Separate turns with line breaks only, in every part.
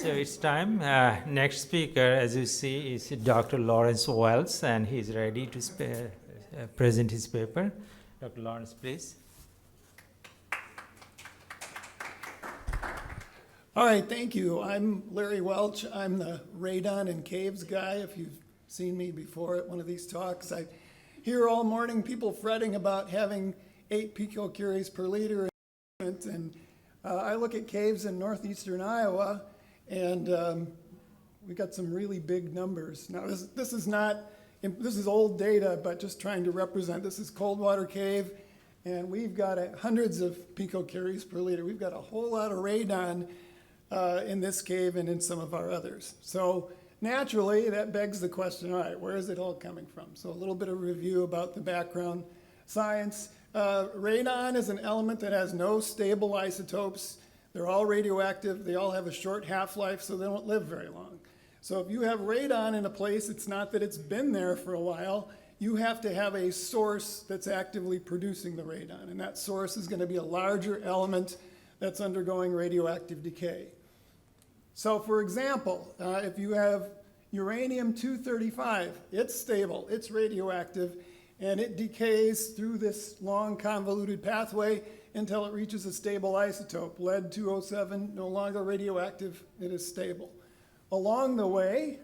So it's time. Next speaker, as you see, is Dr. Lawrence Welch, and he's ready to present his paper. Dr. Lawrence, please.
All right, thank you. I'm Larry Welch. I'm the radon and caves guy. If you've seen me before at one of these talks, I hear all morning people fretting about having 8 picocuries per liter. And I look at caves in northeastern Iowa, and we got some really big numbers. Now, this is old data, but just trying to represent. This is Coldwater Cave, and we've got hundreds of picocuries per liter. We've got a whole lot of radon in this cave and in some of our others. So naturally, that begs the question, all right, where is it all coming from? So a little bit of review about the background science. Radon is an element that has no stable isotopes. They're all radioactive. They all have a short half-life, so they don't live very long. So if you have radon in a place, it's not that it's been there for a while. You have to have a source that's actively producing the radon, and that source is going to be a larger element that's undergoing radioactive decay. So for example, if you have uranium-235, it's stable, it's radioactive, and it decays through this long convoluted pathway until it reaches a stable isotope. Lead-207, no longer radioactive, it is stable. Along the way,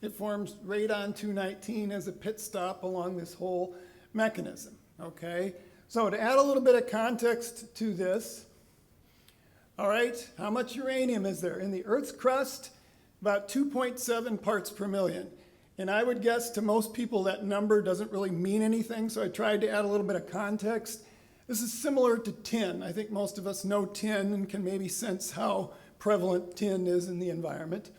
it forms radon-219 as a pit stop along this whole mechanism, okay? So to add a little bit of context to this, all right, how much uranium is there? In the Earth's crust, about 2.7 parts per million. And I would guess to most people that number doesn't really mean anything, so I tried to add a little bit of context. This is similar to tin. I think most of us know tin and can maybe sense how prevalent tin is in the environment.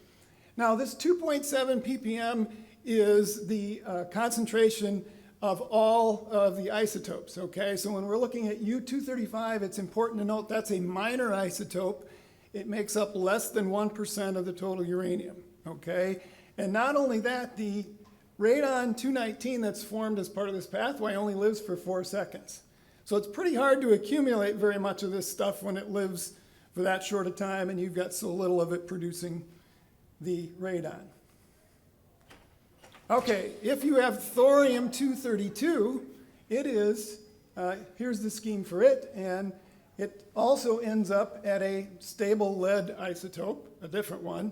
Now this 2.7 ppm is the concentration of all of the isotopes, okay? So when we're looking at U-235, it's important to note that's a minor isotope. It makes up less than 1% of the total uranium, okay? And not only that, the radon-219 that's formed as part of this pathway only lives for 4 seconds. So it's pretty hard to accumulate very much of this stuff when it lives for that short a time and you've got so little of it producing the radon. Okay, if you have thorium-232, it is, here's the scheme for it, and it also ends up at a stable lead isotope, a different one,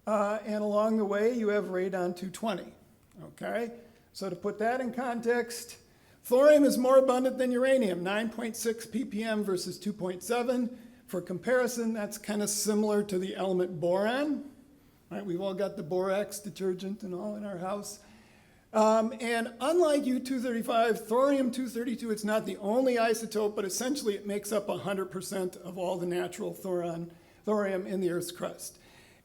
and along the way you have radon-220, okay? So to put that in context, thorium is more abundant than uranium, 9.6 ppm versus 2.7. For comparison, that's kind of similar to the element boron. Right, we've all got the borax detergent and all in our house. And unlike U-235, thorium-232, it's not the only isotope, but essentially it makes up 100% of all the natural thorium in the Earth's crust.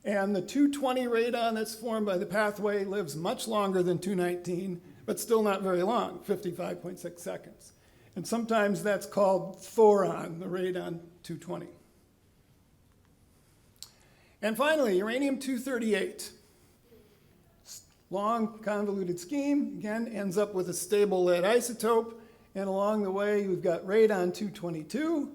And the 220 radon that's formed by the pathway lives much longer than 219, but still not very long, 55.6 seconds. And sometimes that's called thoron, the radon-220. And finally, uranium-238. Long convoluted scheme, again, ends up with a stable lead isotope. And along the way, we've got radon-222.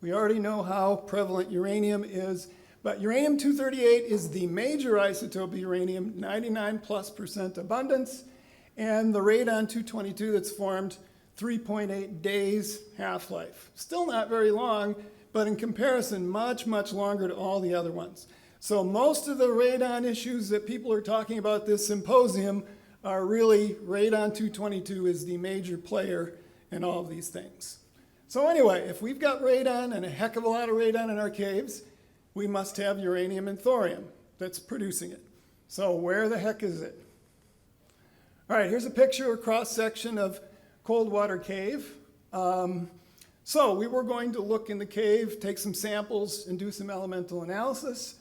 We already know how prevalent uranium is, but uranium-238 is the major isotope of uranium, 99+% abundance. And the radon-222 that's formed, 3.8 days half-life. Still not very long, but in comparison, much, much longer to all the other ones. So most of the radon issues that people are talking about this symposium are really radon-222 is the major player in all of these things. So anyway, if we've got radon and a heck of a lot of radon in our caves, we must have uranium and thorium that's producing it. So where the heck is it? All right, here's a picture, a cross-section of Coldwater Cave. So we were going to look in the cave, take some samples, and do some elemental analysis.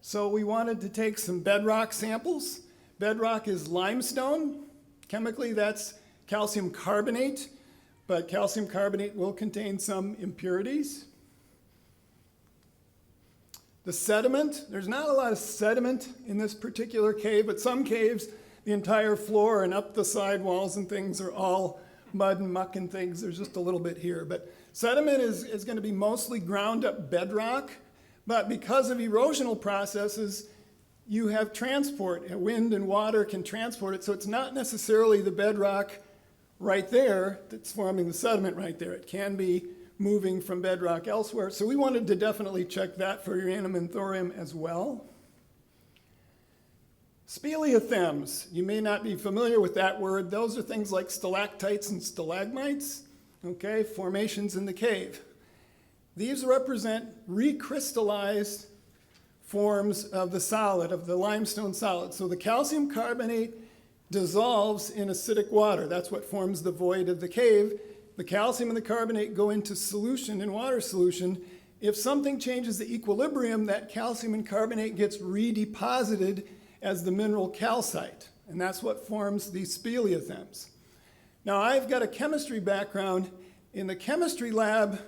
So we wanted to take some bedrock samples. Bedrock is limestone. Chemically, that's calcium carbonate, but calcium carbonate will contain some impurities. The sediment, there's not a lot of sediment in this particular cave, but some caves, the entire floor and up the side walls and things are all mud and muck and things. There's just a little bit here, but sediment is going to be mostly ground up bedrock, But because of erosional processes, you have transport. Wind and water can transport it, so it's not necessarily the bedrock right there that's forming the sediment right there. It can be moving from bedrock elsewhere. So we wanted to definitely check that for uranium and thorium as well. Speleothems, you may not be familiar with that word. Those are things like stalactites and stalagmites, okay, formations in the cave. These represent recrystallized forms of the solid, of the limestone solid. So the calcium carbonate dissolves in acidic water. That's what forms the void of the cave. The calcium and the carbonate go into solution, in water solution. If something changes the equilibrium, that calcium and carbonate gets redeposited as the mineral calcite, and that's what forms these speleothems. Now, I've got a chemistry background. In the chemistry lab,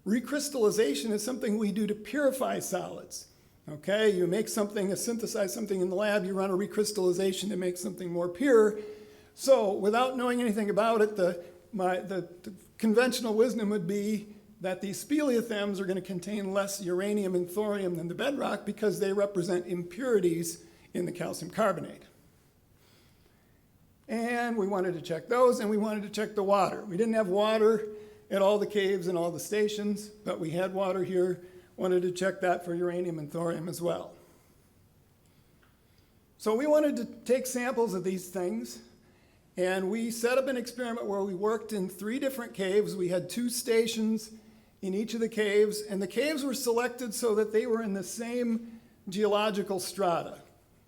recrystallization is something we do to purify solids. Okay, you make something, synthesize something in the lab, you run a recrystallization to make something more pure. So, without knowing anything about it, the conventional wisdom would be that these speleothems are going to contain less uranium and thorium than the bedrock because they represent impurities in the calcium carbonate. And we wanted to check those, and we wanted to check the water. We didn't have water at all the caves and all the stations, but we had water here. Wanted to check that for uranium and thorium as well. So we wanted to take samples of these things, and we set up an experiment where we worked in 3 different caves. We had 2 stations in each of the caves, and the caves were selected so that they were in the same geological strata.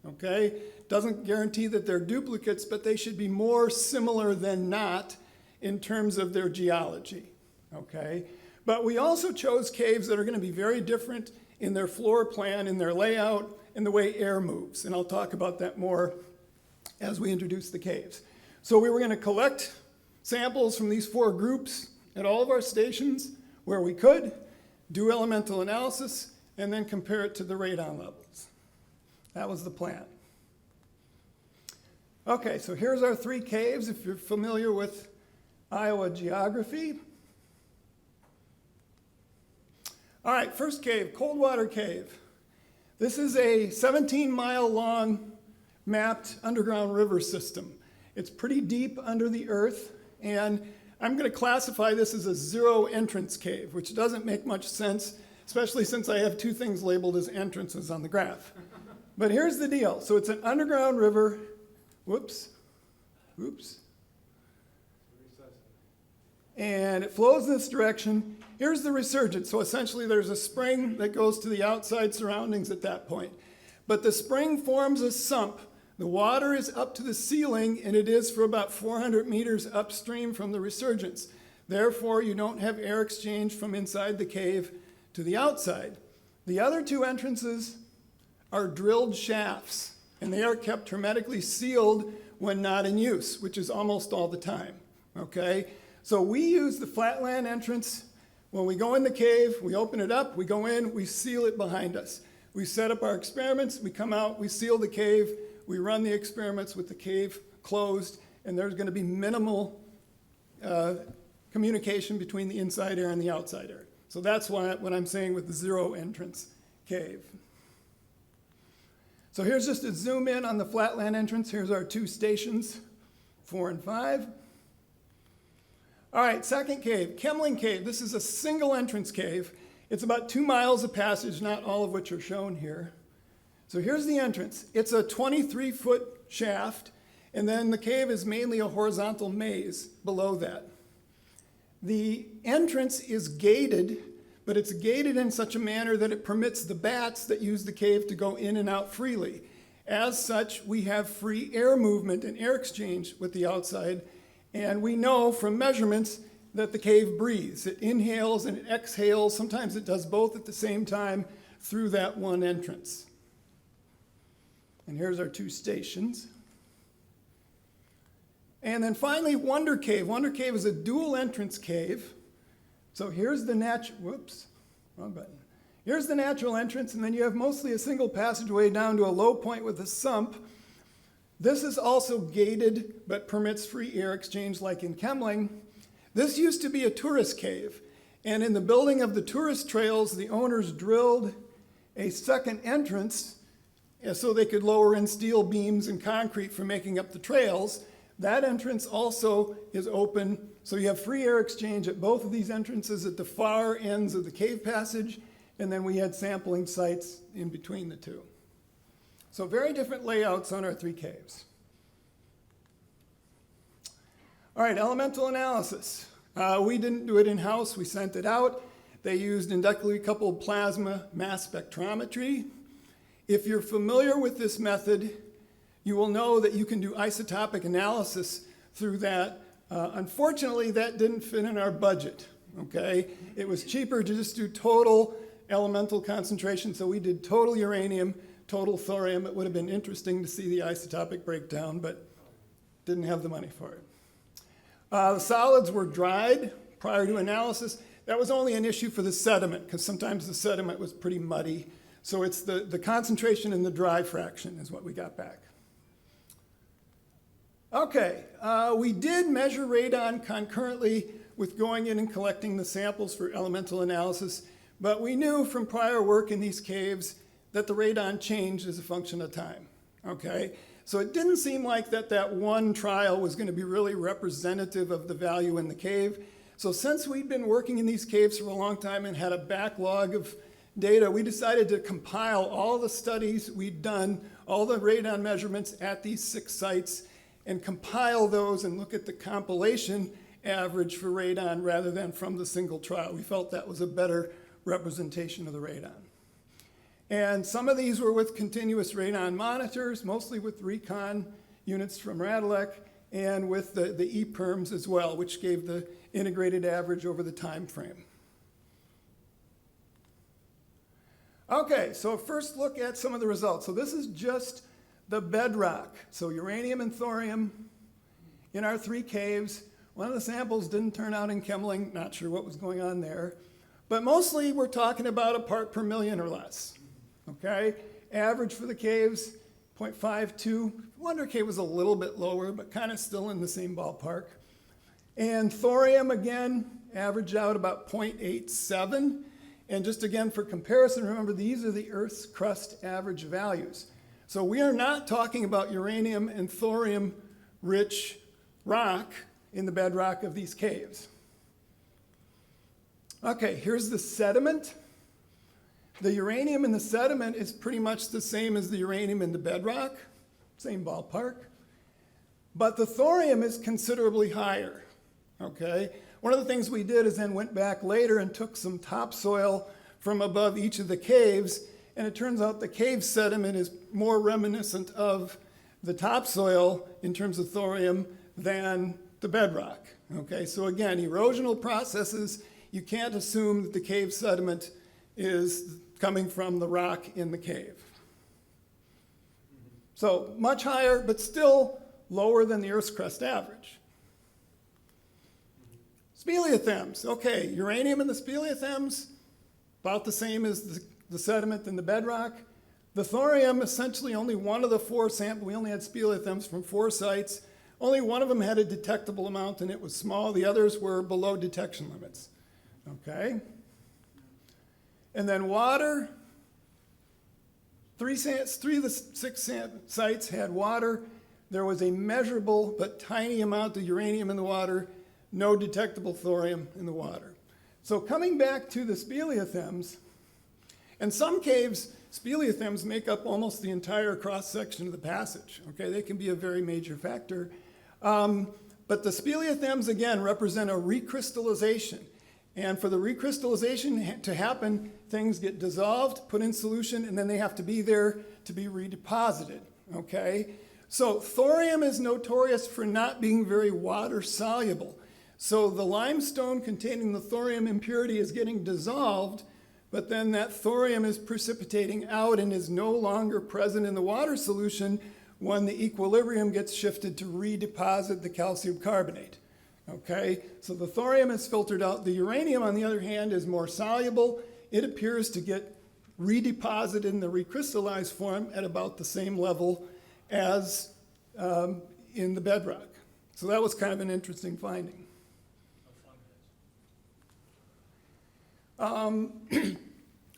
Okay? Doesn't guarantee that they're duplicates, but they should be more similar than not in terms of their geology. Okay? But we also chose caves that are going to be very different in their floor plan, in their layout, and the way air moves. And I'll talk about that more as we introduce the caves. So we were going to collect samples from these 4 groups at all of our stations where we could, do elemental analysis, and then compare it to the radon levels. That was the plan. Okay, so here's our 3 caves, if you're familiar with Iowa geography. All right, first cave, Coldwater Cave. This is a 17-mile long mapped underground river system. It's pretty deep under the earth, and I'm going to classify this as a zero entrance cave, which doesn't make much sense, especially since I have 2 things labeled as entrances on the graph. But here's the deal. So it's an underground river. Whoops. And it flows in this direction. Here's the resurgence. So essentially there's a spring that goes to the outside surroundings at that point. But the spring forms a sump. The water is up to the ceiling, and it is for about 400 meters upstream from the resurgence. Therefore, you don't have air exchange from inside the cave to the outside. The other 2 entrances are drilled shafts, and they are kept hermetically sealed when not in use, which is almost all the time, okay? So we use the flatland entrance. When we go in the cave, we open it up, we go in, we seal it behind us. We set up our experiments, we come out, we seal the cave, we run the experiments with the cave closed, and there's going to be minimal communication between the inside air and the outside air. So that's what I'm saying with the zero entrance cave. So here's just a zoom in on the flatland entrance. Here's our 2 stations, 4 and 5. All right, second cave, Kemling Cave. This is a single entrance cave. It's about 2 miles of passage, not all of which are shown here. So here's the entrance. It's a 23-foot shaft, and then the cave is mainly a horizontal maze below that. The entrance is gated, but it's gated in such a manner that it permits the bats that use the cave to go in and out freely. As such, we have free air movement and air exchange with the outside, and we know from measurements that the cave breathes. It inhales and it exhales. Sometimes it does both at the same time through that one entrance. And here's our 2 stations. And then finally, Wonder Cave. Wonder Cave is a dual entrance cave. So here's the Here's the natural entrance, and then you have mostly a single passageway down to a low point with a sump. This is also gated, but permits free air exchange like in Kemling. This used to be a tourist cave, and in the building of the tourist trails, the owners drilled a second entrance so they could lower in steel beams and concrete for making up the trails. That entrance also is open, so you have free air exchange at both of these entrances at the far ends of the cave passage, and then we had sampling sites in between the two. So very different layouts on our 3 caves. All right, elemental analysis. We didn't do it in-house, we sent it out. They used inductively coupled plasma mass spectrometry. If you're familiar with this method, you will know that you can do isotopic analysis through that. Unfortunately, that didn't fit in our budget, okay? It was cheaper to just do total elemental concentration, so we did total uranium, total thorium. It would have been interesting to see the isotopic breakdown, but didn't have the money for it. The solids were dried prior to analysis. That was only an issue for the sediment, because sometimes the sediment was pretty muddy. So it's the concentration in the dry fraction is what we got back. Okay, we did measure radon concurrently with going in and collecting the samples for elemental analysis, but we knew from prior work in these caves that the radon changed as a function of time, okay? So it didn't seem like that one trial was going to be really representative of the value in the cave. So since we'd been working in these caves for a long time and had a backlog of data, we decided to compile all the studies we'd done, all the radon measurements at these 6 sites, and compile those and look at the compilation average for radon rather than from the single trial. We felt that was a better representation of the radon. And some of these were with continuous radon monitors, mostly with recon units from Radilek, and with the EPERMs as well, which gave the integrated average over the time frame. Okay, so first look at some of the results. So this is just the bedrock. So uranium and thorium in our 3 caves. One of the samples didn't turn out in Kemling, not sure what was going on there. But mostly we're talking about a part per million or less. Okay, average for the caves, 0.52. Wonder Cave was a little bit lower, but kind of still in the same ballpark. And thorium, again, averaged out about 0.87. And just again, for comparison, remember, these are the Earth's crust average values. So we are not talking about uranium and thorium-rich rock in the bedrock of these caves. Okay, here's the sediment. The uranium in the sediment is pretty much the same as the uranium in the bedrock, same ballpark. But the thorium is considerably higher, okay? One of the things we did is then went back later and took some topsoil from above each of the caves, and it turns out the cave sediment is more reminiscent of the topsoil in terms of thorium than the bedrock, okay? So again, erosional processes, you can't assume that the cave sediment is coming from the rock in the cave. So much higher, but still lower than the Earth's crust average. Speleothems, okay, uranium in the speleothems, about the same as the sediment in the bedrock. The thorium, essentially only one of the 4 samples, we only had speleothems from 4 sites. Only one of them had a detectable amount and it was small. The others were below detection limits, okay? And then water, 3 of the 6 sites had water. There was a measurable but tiny amount of uranium in the water, no detectable thorium in the water. So coming back to the speleothems, in some caves, speleothems make up almost the entire cross-section of the passage. Okay, they can be a very major factor. But the speleothems, again, represent a recrystallization. And for the recrystallization to happen, things get dissolved, put in solution, and then they have to be there to be redeposited, okay? So thorium is notorious for not being very water soluble. So the limestone containing the thorium impurity is getting dissolved, but then that thorium is precipitating out and is no longer present in the water solution when the equilibrium gets shifted to redeposit the calcium carbonate. Okay, so the thorium is filtered out. The uranium, on the other hand, is more soluble. It appears to get redeposited in the recrystallized form at about the same level as in the bedrock. So that was kind of an interesting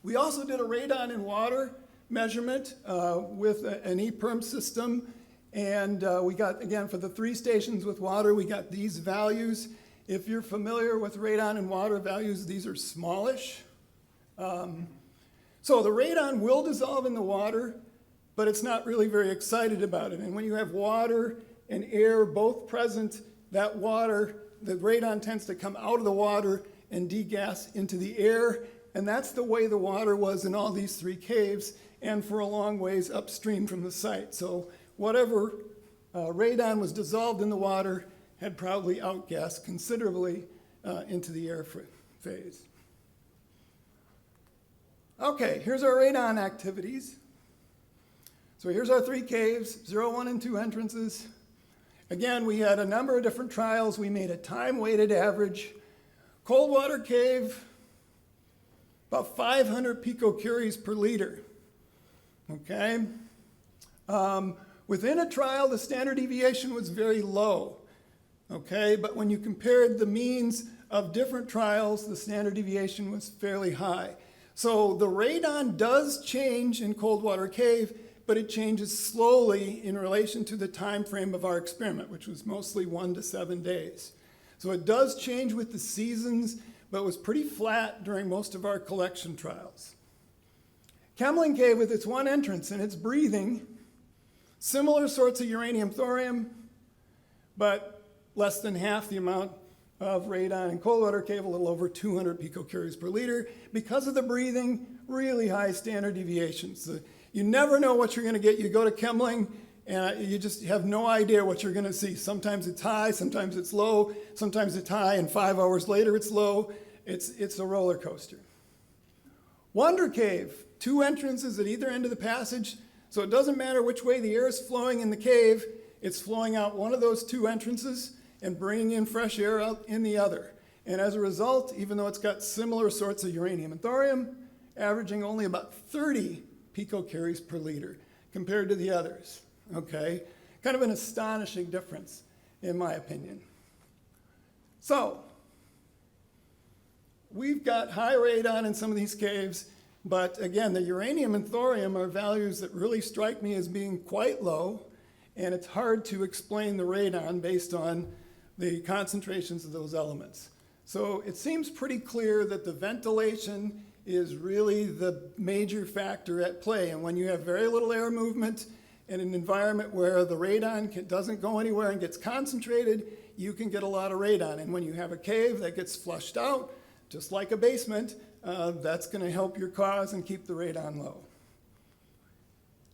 We also did a radon in water measurement with an EPERM system. And we got, again, for the 3 stations with water, we got these values. If you're familiar with radon in water values, these are smallish. So the radon will dissolve in the water, but it's not really very excited about it. And when you have water and air both present, that water, the radon tends to come out of the water and degas into the air. And that's the way the water was in all these 3 caves and for a long ways upstream from the site. So whatever radon was dissolved in the water had probably outgassed considerably into the air phase. Okay, here's our radon activities. So here's our 3 caves, 0, 1, and 2 entrances. Again, we had a number of different trials. We made a time-weighted average. Cold water cave, about 500 picocuries per liter. Okay? Within a trial, the standard deviation was very low. Okay? But when you compared the means of different trials, the standard deviation was fairly high. So the radon does change in cold water cave, but it changes slowly in relation to the time frame of our experiment, which was mostly 1 to 7 days. So it does change with the seasons, but was pretty flat during most of our collection trials. Kemling Cave with its 1 entrance and its breathing, similar sorts of uranium thorium, but less than half the amount of radon. In cold water cave, a little over 200 picocuries per liter. Because of the breathing, really high standard deviations. You never know what you're going to get. You go to Kemling, and you just have no idea what you're going to see. Sometimes it's high, sometimes it's low, sometimes it's high, and 5 hours later it's low. It's a roller coaster. Wonder Cave, 2 entrances at either end of the passage, so it doesn't matter which way the air is flowing in the cave, it's flowing out one of those 2 entrances and bringing in fresh air out in the other. And as a result, even though it's got similar sorts of uranium and thorium, averaging only about 30 picocuries per liter compared to the others, okay? Kind of an astonishing difference, in my opinion. So, we've got high radon in some of these caves, but again, the uranium and thorium are values that really strike me as being quite low, and it's hard to explain the radon based on the concentrations of those elements. So it seems pretty clear that the ventilation is really the major factor at play. And when you have very little air movement in an environment where the radon doesn't go anywhere and gets concentrated, you can get a lot of radon. And when you have a cave that gets flushed out, just like a basement, that's going to help your cause and keep the radon low.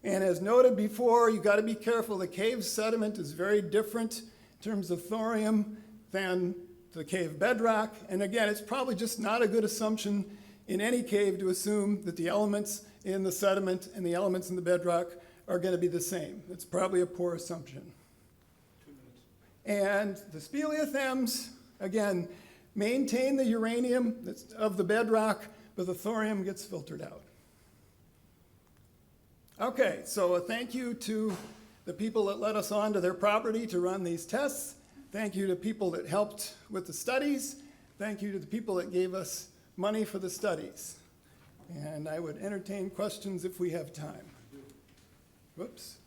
And as noted before, you've got to be careful. The cave sediment is very different in terms of thorium than the cave bedrock. And again, it's probably just not a good assumption in any cave to assume that the elements in the sediment and the elements in the bedrock are going to be the same. It's probably a poor assumption. 2 minutes. And the speleothems, again, maintain the uranium that's of the bedrock, but the thorium gets filtered out. Okay, so a thank you to the people that let us onto their property to run these tests. Thank you to people that helped with the studies. Thank you to the people that gave us money for the studies. And I would entertain questions if we have time. Whoops.